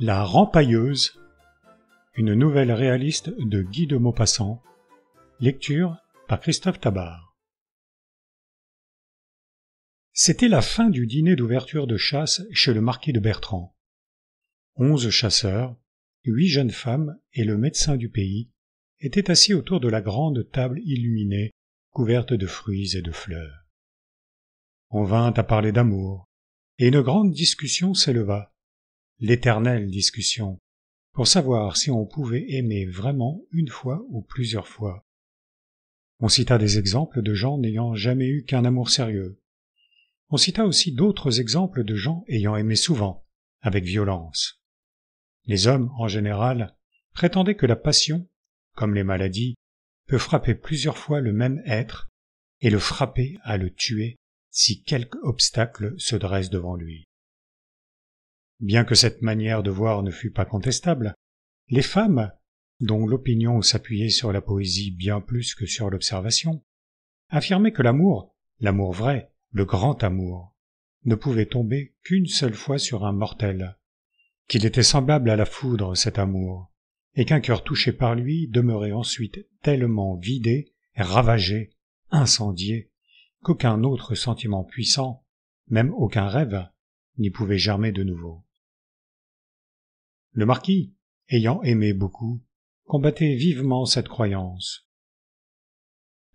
La Rampailleuse, une nouvelle réaliste de Guy de Maupassant, lecture par Christophe Tabar. C'était la fin du dîner d'ouverture de chasse chez le marquis de Bertrand. 11 chasseurs, 8 jeunes femmes et le médecin du pays étaient assis autour de la grande table illuminée, couverte de fruits et de fleurs. On vint à parler d'amour, et une grande discussion s'éleva, l'éternelle discussion, pour savoir si on pouvait aimer vraiment une fois ou plusieurs fois. On cita des exemples de gens n'ayant jamais eu qu'un amour sérieux. On cita aussi d'autres exemples de gens ayant aimé souvent, avec violence. Les hommes, en général, prétendaient que la passion, comme les maladies, peut frapper plusieurs fois le même être et le frapper à le tuer si quelque obstacle se dresse devant lui. Bien que cette manière de voir ne fût pas contestable, les femmes, dont l'opinion s'appuyait sur la poésie bien plus que sur l'observation, affirmaient que l'amour vrai, le grand amour, ne pouvait tomber qu'une seule fois sur un mortel, qu'il était semblable à la foudre cet amour, et qu'un cœur touché par lui demeurait ensuite tellement vidé, ravagé, incendié, qu'aucun autre sentiment puissant, même aucun rêve, n'y pouvait germer de nouveau. Le marquis, ayant aimé beaucoup, combattait vivement cette croyance.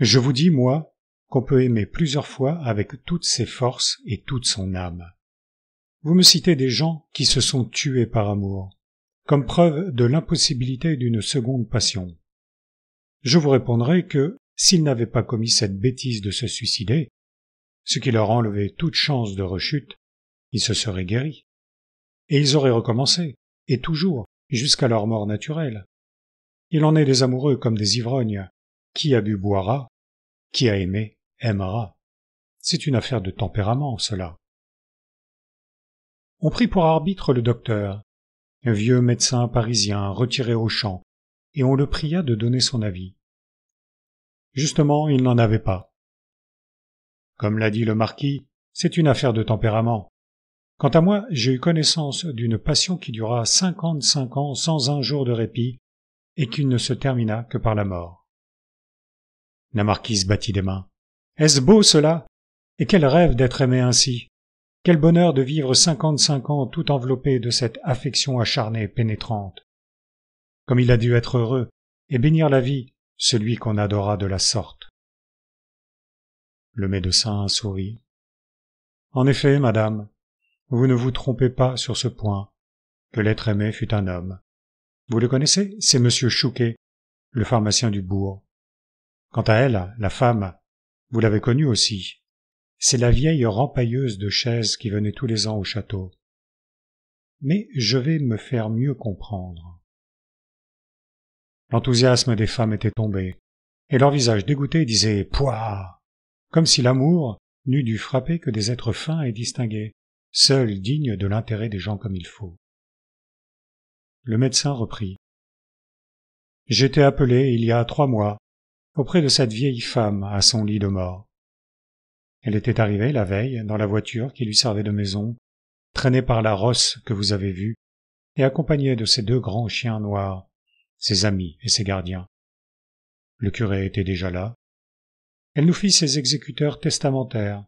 Je vous dis, moi, qu'on peut aimer plusieurs fois avec toutes ses forces et toute son âme. Vous me citez des gens qui se sont tués par amour, comme preuve de l'impossibilité d'une seconde passion. Je vous répondrai que, s'ils n'avaient pas commis cette bêtise de se suicider, ce qui leur enlevait toute chance de rechute, ils se seraient guéris. Et ils auraient recommencé, et toujours, jusqu'à leur mort naturelle. Il en est des amoureux comme des ivrognes. Qui a bu boira, qui a aimé aimera. C'est une affaire de tempérament, cela. On prit pour arbitre le docteur, un vieux médecin parisien retiré aux champs, et on le pria de donner son avis. Justement, il n'en avait pas. Comme l'a dit le marquis, c'est une affaire de tempérament. Quant à moi, j'ai eu connaissance d'une passion qui dura 55 ans sans un jour de répit, et qui ne se termina que par la mort. La marquise battit des mains. Est-ce beau cela? Et quel rêve d'être aimé ainsi! Quel bonheur de vivre 55 ans tout enveloppé de cette affection acharnée et pénétrante! Comme il a dû être heureux, et bénir la vie, celui qu'on adora de la sorte. Le médecin sourit. En effet, madame, vous ne vous trompez pas sur ce point, que l'être aimé fut un homme. Vous le connaissez, c'est monsieur Chouquet, le pharmacien du bourg. Quant à elle, la femme, vous l'avez connue aussi. C'est la vieille rampailleuse de Chaise qui venait tous les ans au château. Mais je vais me faire mieux comprendre. L'enthousiasme des femmes était tombé, et leur visage dégoûté disait « Pouah !» comme si l'amour n'eût dû frapper que des êtres fins et distingués, seuls dignes de l'intérêt des gens comme il faut. Le médecin reprit. « J'étais appelé il y a 3 mois, auprès de cette vieille femme à son lit de mort. Elle était arrivée la veille dans la voiture qui lui servait de maison, traînée par la rosse que vous avez vue, et accompagnée de ses 2 grands chiens noirs, ses amis et ses gardiens. Le curé était déjà là. Elle nous fit ses exécuteurs testamentaires,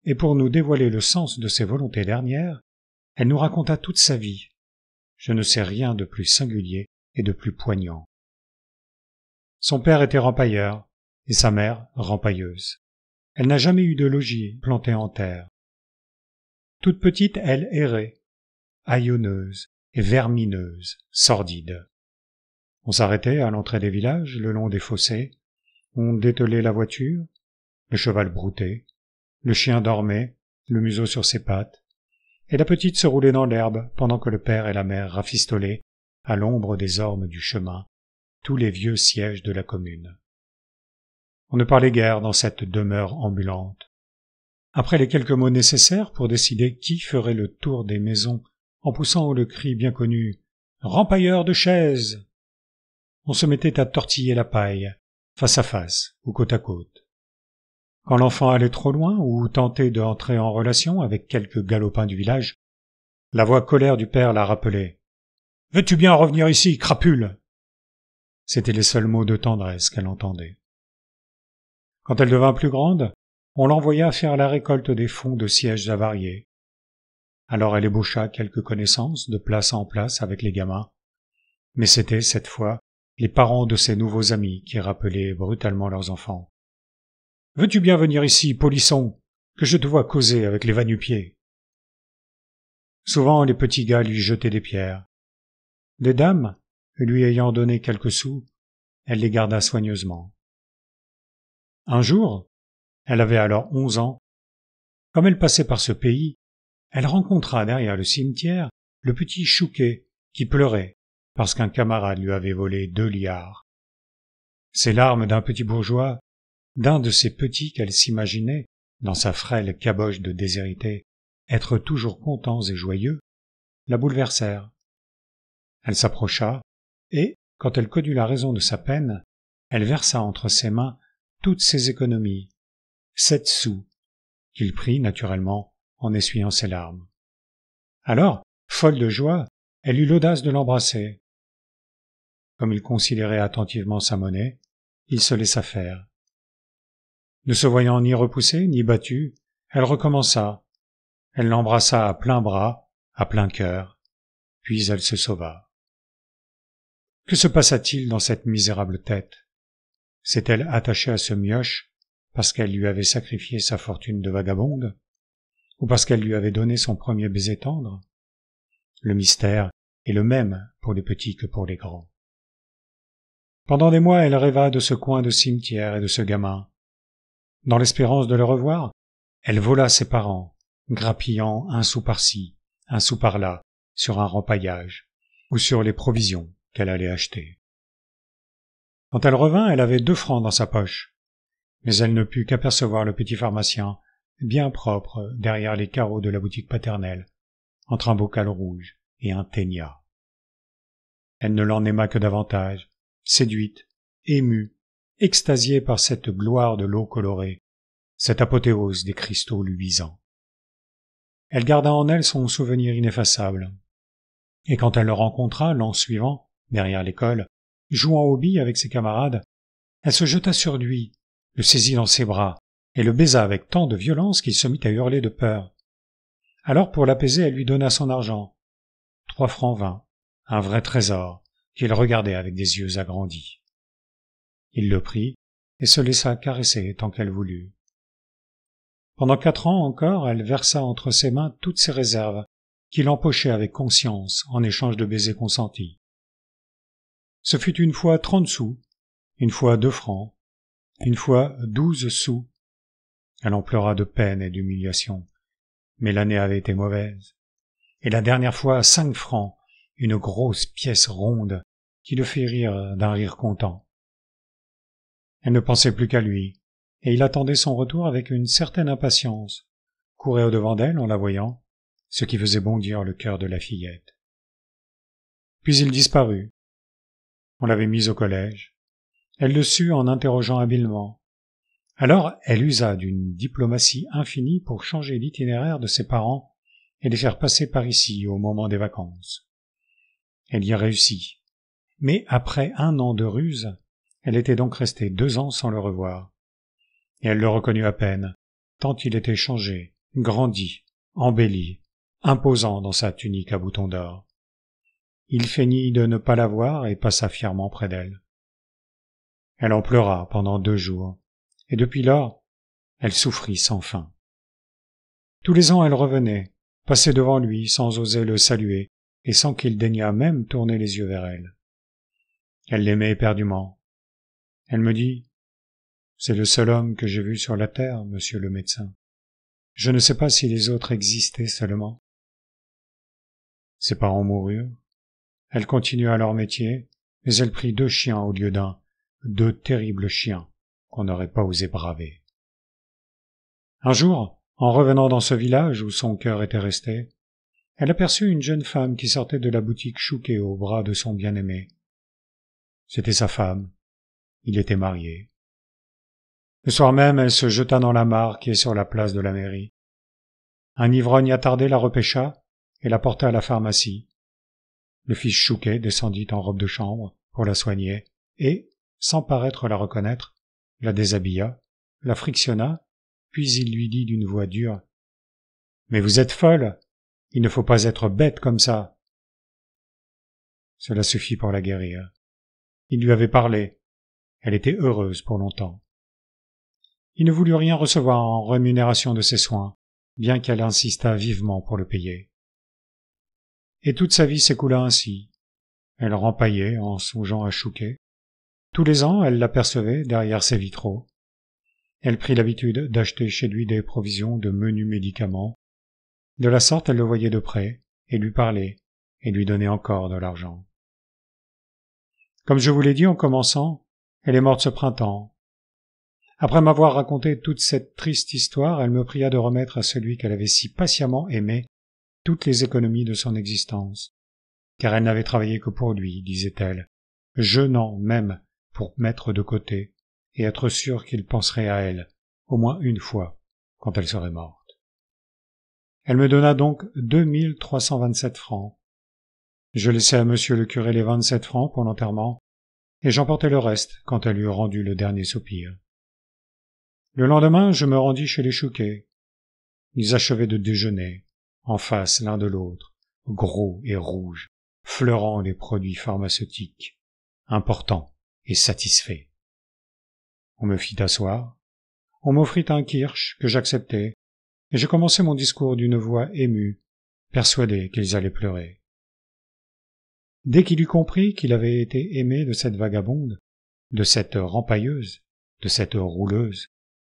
et pour nous dévoiler le sens de ses volontés dernières, elle nous raconta toute sa vie. Je ne sais rien de plus singulier et de plus poignant. Son père était rempailleur, et sa mère rempailleuse. Elle n'a jamais eu de logis planté en terre. Toute petite, elle errait, haillonneuse et vermineuse, sordide. On s'arrêtait à l'entrée des villages, le long des fossés, on dételait la voiture, le cheval broutait, le chien dormait, le museau sur ses pattes, et la petite se roulait dans l'herbe pendant que le père et la mère rafistolaient, à l'ombre des ormes du chemin, tous les vieux sièges de la commune. On ne parlait guère dans cette demeure ambulante. Après les quelques mots nécessaires pour décider qui ferait le tour des maisons en poussant le cri bien connu « Rampailleur de Chaise !» on se mettait à tortiller la paille, face à face ou côte à côte. Quand l'enfant allait trop loin ou tentait d'entrer en relation avec quelque galopin du village, la voix colère du père la rappelait. « Veux-tu bien revenir ici, crapule ?» C'étaient les seuls mots de tendresse qu'elle entendait. Quand elle devint plus grande, on l'envoya faire la récolte des fonds de sièges avariés. Alors elle ébaucha quelques connaissances de place en place avec les gamins, mais c'étaient, cette fois, les parents de ses nouveaux amis qui rappelaient brutalement leurs enfants. « Veux-tu bien venir ici, polisson, que je te vois causer avec les va-nu-pieds ?» Souvent les petits gars lui jetaient des pierres. Des dames, lui ayant donné quelques sous, elle les garda soigneusement. Un jour, elle avait alors 11 ans, comme elle passait par ce pays, elle rencontra derrière le cimetière le petit Chouquet qui pleurait parce qu'un camarade lui avait volé 2 liards. Ces larmes d'un petit bourgeois, d'un de ces petits qu'elle s'imaginait, dans sa frêle caboche de déshérité, être toujours contents et joyeux, la bouleversèrent. Elle s'approcha, et, quand elle connut la raison de sa peine, elle versa entre ses mains toutes ses économies, 7 sous, qu'il prit naturellement en essuyant ses larmes. Alors, folle de joie, elle eut l'audace de l'embrasser. Comme il considérait attentivement sa monnaie, il se laissa faire. Ne se voyant ni repoussée ni battue, elle recommença. Elle l'embrassa à plein bras, à plein cœur, puis elle se sauva. Que se passa-t-il dans cette misérable tête? S'est-elle attachée à ce mioche parce qu'elle lui avait sacrifié sa fortune de vagabonde, ou parce qu'elle lui avait donné son premier baiser tendre? Le mystère est le même pour les petits que pour les grands. Pendant des mois, elle rêva de ce coin de cimetière et de ce gamin. Dans l'espérance de le revoir, elle vola ses parents, grappillant un sou par-ci, un sou par-là, sur un rempaillage, ou sur les provisions qu'elle allait acheter. Quand elle revint, elle avait 2 francs dans sa poche, mais elle ne put qu'apercevoir le petit pharmacien, bien propre derrière les carreaux de la boutique paternelle, entre un bocal rouge et un ténia. Elle ne l'en aima que davantage, séduite, émue, extasiée par cette gloire de l'eau colorée, cette apothéose des cristaux luisants. Elle garda en elle son souvenir ineffaçable, et quand elle le rencontra l'an suivant, derrière l'école, jouant aux billes avec ses camarades, elle se jeta sur lui, le saisit dans ses bras, et le baisa avec tant de violence qu'il se mit à hurler de peur. Alors, pour l'apaiser, elle lui donna son argent, 3 francs 20, un vrai trésor, qu'il regardait avec des yeux agrandis. Il le prit, et se laissa caresser tant qu'elle voulut. Pendant 4 ans encore, elle versa entre ses mains toutes ses réserves, qu'il empochait avec conscience en échange de baisers consentis. Ce fut une fois 30 sous, une fois 2 francs, une fois 12 sous. Elle en pleura de peine et d'humiliation, mais l'année avait été mauvaise. Et la dernière fois 5 francs, une grosse pièce ronde, qui le fit rire d'un rire content. Elle ne pensait plus qu'à lui, et il attendait son retour avec une certaine impatience, courait au-devant d'elle en la voyant, ce qui faisait bondir le cœur de la fillette. Puis il disparut. On l'avait mis au collège. Elle le sut en interrogeant habilement. Alors elle usa d'une diplomatie infinie pour changer l'itinéraire de ses parents et les faire passer par ici au moment des vacances. Elle y réussit. Mais après 1 an de ruse, elle était donc restée 2 ans sans le revoir. Et elle le reconnut à peine, tant il était changé, grandi, embelli, imposant dans sa tunique à boutons d'or. Il feignit de ne pas la voir et passa fièrement près d'elle. Elle en pleura pendant 2 jours, et depuis lors, elle souffrit sans fin. Tous les ans elle revenait, passait devant lui sans oser le saluer, et sans qu'il daignât même tourner les yeux vers elle. Elle l'aimait éperdument. Elle me dit « C'est le seul homme que j'ai vu sur la terre, monsieur le médecin. Je ne sais pas si les autres existaient seulement. » Ses parents moururent. Elle continua leur métier, mais elle prit 2 chiens au lieu d'1, 2 terribles chiens qu'on n'aurait pas osé braver. Un jour, en revenant dans ce village où son cœur était resté, elle aperçut une jeune femme qui sortait de la boutique Chouquet au bras de son bien-aimé. C'était sa femme. Il était marié. Le soir même, elle se jeta dans la mare qui est sur la place de la mairie. Un ivrogne attardé la repêcha et la porta à la pharmacie. Le fils Chouquet descendit en robe de chambre pour la soigner et, sans paraître la reconnaître, la déshabilla, la frictionna, puis il lui dit d'une voix dure: « Mais vous êtes folle! Il ne faut pas être bête comme ça! » Cela suffit pour la guérir. Il lui avait parlé. Elle était heureuse pour longtemps. Il ne voulut rien recevoir en rémunération de ses soins, bien qu'elle insistât vivement pour le payer. Et toute sa vie s'écoula ainsi. Elle rempaillait en songeant à Chouquet. Tous les ans, elle l'apercevait derrière ses vitraux. Elle prit l'habitude d'acheter chez lui des provisions de menus médicaments. De la sorte, elle le voyait de près, et lui parlait, et lui donnait encore de l'argent. Comme je vous l'ai dit en commençant, elle est morte ce printemps. Après m'avoir raconté toute cette triste histoire, elle me pria de remettre à celui qu'elle avait si patiemment aimé toutes les économies de son existence, car elle n'avait travaillé que pour lui, disait-elle, jeûnant même pour mettre de côté et être sûre qu'il penserait à elle, au moins une fois, quand elle serait morte. Elle me donna donc 2327 francs. Je laissai à monsieur le curé les 27 francs pour l'enterrement, et j'emportai le reste quand elle eut rendu le dernier soupir. Le lendemain, je me rendis chez les Chouquet. Ils achevaient de déjeuner, en face l'un de l'autre, gros et rouges, fleurant les produits pharmaceutiques, importants et satisfaits. On me fit asseoir, on m'offrit un kirsch que j'acceptai, et je commençai mon discours d'une voix émue, persuadé qu'ils allaient pleurer. Dès qu'il eut compris qu'il avait été aimé de cette vagabonde, de cette rempailleuse, de cette rouleuse,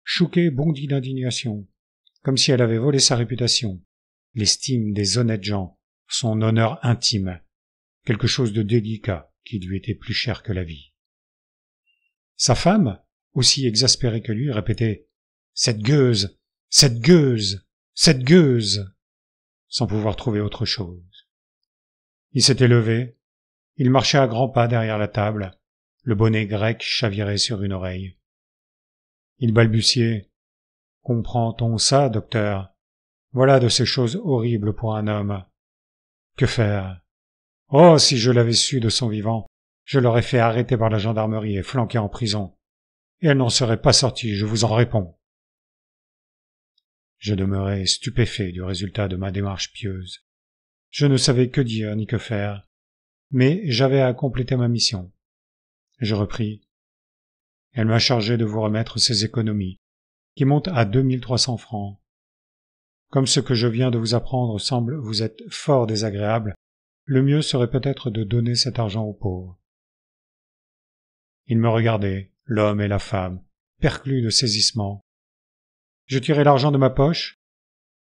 Chouquet bondit d'indignation, comme si elle avait volé sa réputation, l'estime des honnêtes gens, son honneur intime, quelque chose de délicat qui lui était plus cher que la vie. Sa femme, aussi exaspérée que lui, répétait « Cette gueuse, cette gueuse, cette gueuse !» sans pouvoir trouver autre chose. Il s'était levé, il marchait à grands pas derrière la table, le bonnet grec chaviré sur une oreille. Il balbutiait « Comprend-on ça, docteur? Voilà de ces choses horribles pour un homme. Que faire? Oh, si je l'avais su de son vivant, je l'aurais fait arrêter par la gendarmerie et flanquer en prison. Et elle n'en serait pas sortie, je vous en réponds. » Je demeurai stupéfait du résultat de ma démarche pieuse. Je ne savais que dire ni que faire, mais j'avais à compléter ma mission. Je repris. Elle m'a chargé de vous remettre ses économies, qui montent à 2300 francs. Comme ce que je viens de vous apprendre semble vous être fort désagréable, le mieux serait peut-être de donner cet argent aux pauvres. Ils me regardaient, l'homme et la femme, perclus de saisissement. Je tirai l'argent de ma poche,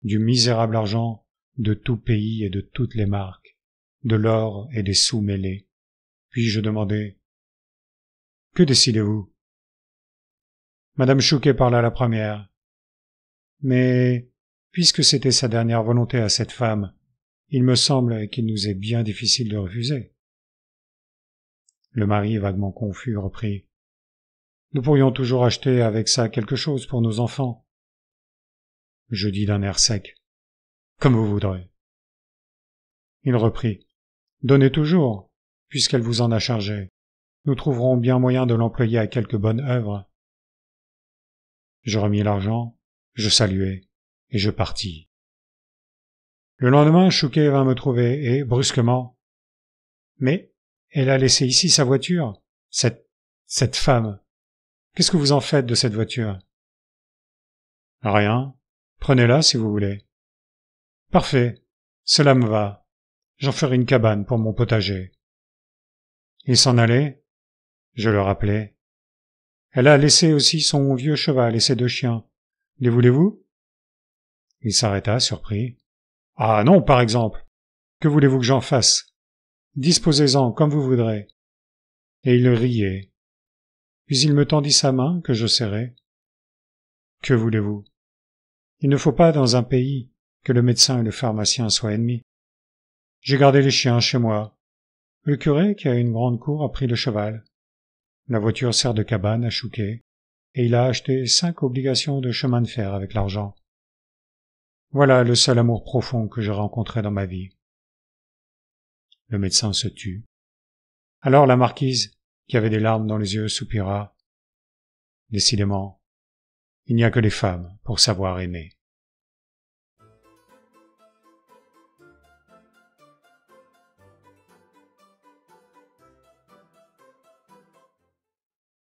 du misérable argent de tout pays et de toutes les marques, de l'or et des sous mêlés. Puis je demandai « Que décidez-vous » Madame Chouquet parla la première. Mais, puisque c'était sa dernière volonté à cette femme, il me semble qu'il nous est bien difficile de refuser. Le mari, vaguement confus, reprit. Nous pourrions toujours acheter avec ça quelque chose pour nos enfants. Je dis d'un air sec. Comme vous voudrez. Il reprit. Donnez toujours, puisqu'elle vous en a chargé. Nous trouverons bien moyen de l'employer à quelque bonne œuvre. Je remis l'argent, je saluai, et je partis. Le lendemain, Chouquet vint me trouver, et, brusquement, « Mais, elle a laissé ici sa voiture, cette femme. Qu'est-ce que vous en faites de cette voiture ?»« Rien. Prenez-la si vous voulez. »« Parfait. Cela me va. J'en ferai une cabane pour mon potager. » Il s'en allait. Je le rappelai. Elle a laissé aussi son vieux cheval et ses 2 chiens. Les voulez-vous? Il s'arrêta, surpris. Ah non, par exemple. Que voulez-vous que j'en fasse? Disposez-en comme vous voudrez. Et il riait. Puis il me tendit sa main, que je serrai. Que voulez-vous? Il ne faut pas, dans un pays, que le médecin et le pharmacien soient ennemis. J'ai gardé les chiens chez moi. Le curé, qui a une grande cour, a pris le cheval. La voiture sert de cabane à Chouquet, et il a acheté 5 obligations de chemin de fer avec l'argent. Voilà le seul amour profond que j'ai rencontré dans ma vie. Le médecin se tut. Alors la marquise, qui avait des larmes dans les yeux, soupira. Décidément, il n'y a que les femmes pour savoir aimer.